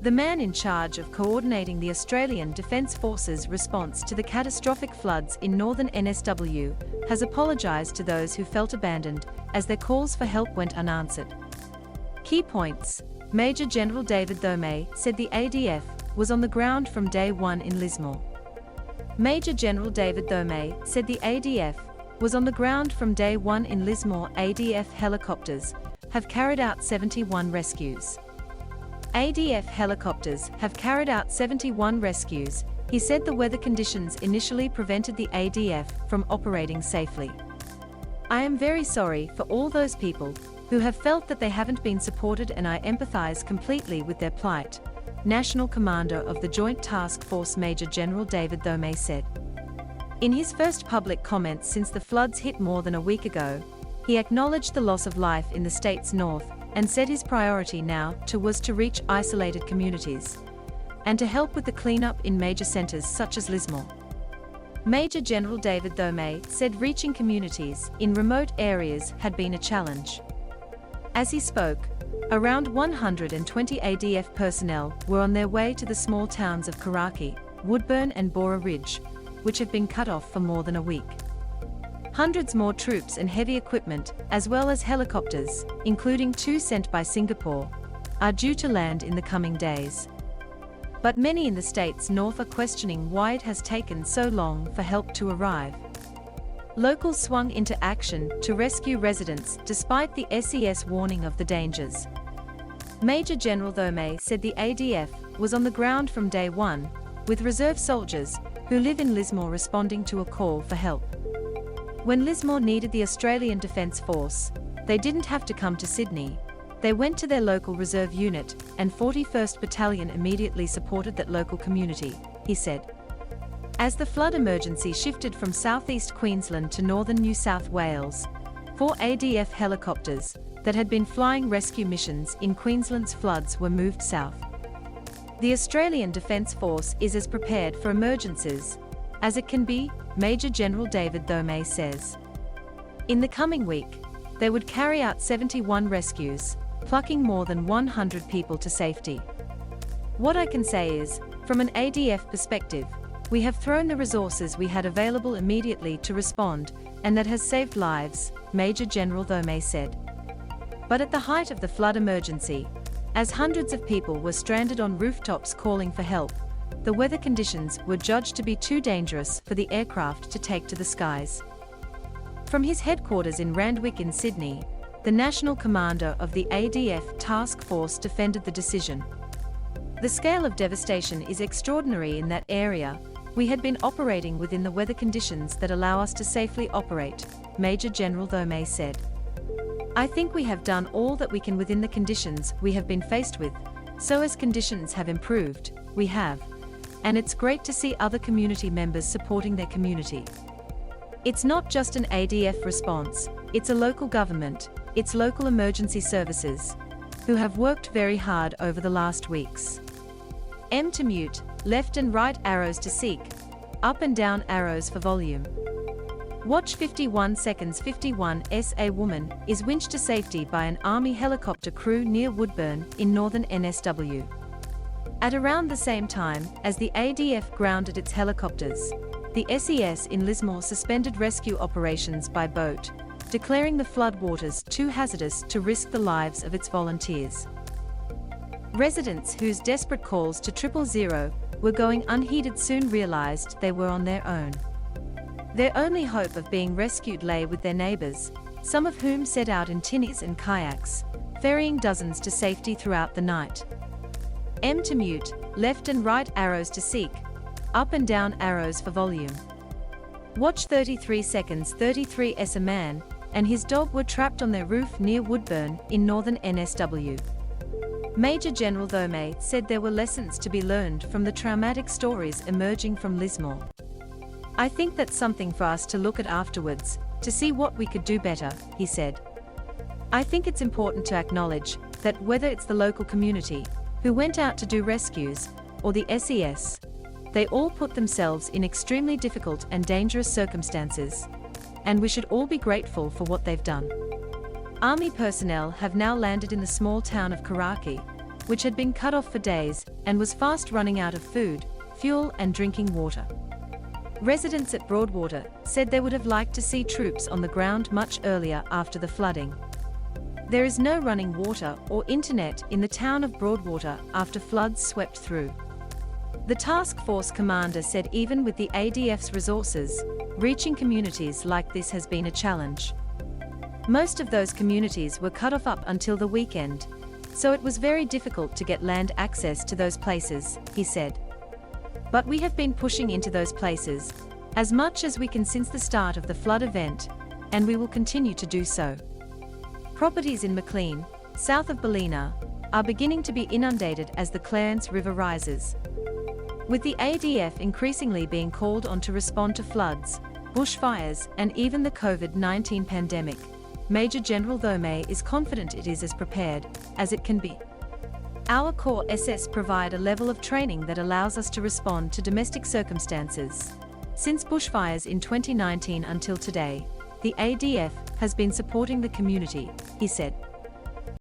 The man in charge of coordinating the Australian Defence Force's response to the catastrophic floods in northern NSW has apologised to those who felt abandoned as their calls for help went unanswered. Key points. Major General David Tomei said the ADF was on the ground from day one in Lismore. Major General David Tomei said the ADF was on the ground from day one in Lismore. ADF helicopters have carried out 71 rescues. ADF helicopters have carried out 71 rescues. He said the weather conditions initially prevented the ADF from operating safely. I am very sorry for all those people who have felt that they haven't been supported, and I empathize completely with their plight, National Commander of the Joint Task Force Major General David Tomei said. In his first public comments since the floods hit more than a week ago, he acknowledged the loss of life in the state's north and said his priority now was to reach isolated communities and to help with the cleanup in major centers such as Lismore. Major General David Tomei said reaching communities in remote areas had been a challenge. As he spoke, around 120 ADF personnel were on their way to the small towns of Karaki, Woodburn and Bora Ridge, which have been cut off for more than a week. Hundreds more troops and heavy equipment, as well as helicopters, including 2 sent by Singapore, are due to land in the coming days. But many in the state's north are questioning why it has taken so long for help to arrive. Locals swung into action to rescue residents despite the SES warning of the dangers. Major General Tomei said the ADF was on the ground from day one, with reserve soldiers who live in Lismore responding to a call for help. When Lismore needed the Australian Defence Force, they didn't have to come to Sydney. They went to their local reserve unit, and 41st Battalion immediately supported that local community, he said. As the flood emergency shifted from southeast Queensland to northern New South Wales, 4 ADF helicopters that had been flying rescue missions in Queensland's floods were moved south. The Australian Defence Force is as prepared for emergencies as it can be, Major General David Tomei says. In the coming week, they would carry out 71 rescues, plucking more than 100 people to safety. What I can say is, from an ADF perspective, we have thrown the resources we had available immediately to respond, and that has saved lives, Major General Tomei said. But at the height of the flood emergency, as hundreds of people were stranded on rooftops calling for help, the weather conditions were judged to be too dangerous for the aircraft to take to the skies. From his headquarters in Randwick in Sydney, the National Commander of the ADF Task Force defended the decision. The scale of devastation is extraordinary in that area. We had been operating within the weather conditions that allow us to safely operate, Major General Tomei said. I think we have done all that we can within the conditions we have been faced with, so as conditions have improved, we have. And it's great to see other community members supporting their community. It's not just an ADF response, it's a local government, it's local emergency services, who have worked very hard over the last weeks. M to mute, left and right arrows to seek, up and down arrows for volume. Watch 51 seconds 51 s. A woman is winched to safety by an Army helicopter crew near Woodburn in northern NSW. At around the same time as the ADF grounded its helicopters, the SES in Lismore suspended rescue operations by boat, declaring the floodwaters too hazardous to risk the lives of its volunteers. Residents whose desperate calls to 000 were going unheeded soon realized they were on their own. Their only hope of being rescued lay with their neighbors, some of whom set out in tinnies and kayaks, ferrying dozens to safety throughout the night. M to mute, left and right arrows to seek, up and down arrows for volume. Watch 33 seconds 33 s. A man and his dog were trapped on their roof near Woodburn in northern NSW. Major General Tomei said there were lessons to be learned from the traumatic stories emerging from Lismore. I think that's something for us to look at afterwards, to see what we could do better, he said. I think it's important to acknowledge that whether it's the local community, who went out to do rescues, or the SES, they all put themselves in extremely difficult and dangerous circumstances, and we should all be grateful for what they've done. Army personnel have now landed in the small town of Karaki, which had been cut off for days and was fast running out of food, fuel and drinking water. Residents at Broadwater said they would have liked to see troops on the ground much earlier after the flooding. There is no running water or internet in the town of Broadwater after floods swept through. The task force commander said even with the ADF's resources, reaching communities like this has been a challenge. Most of those communities were cut off up until the weekend, so it was very difficult to get land access to those places, he said. But we have been pushing into those places as much as we can since the start of the flood event, and we will continue to do so. Properties in McLean, south of Ballina, are beginning to be inundated as the Clarence River rises. With the ADF increasingly being called on to respond to floods, bushfires, and even the COVID-19 pandemic, Major General Tomei is confident it is as prepared as it can be. Our Corps SS provide a level of training that allows us to respond to domestic circumstances. Since bushfires in 2019 until today, the ADF has been supporting the community, he said.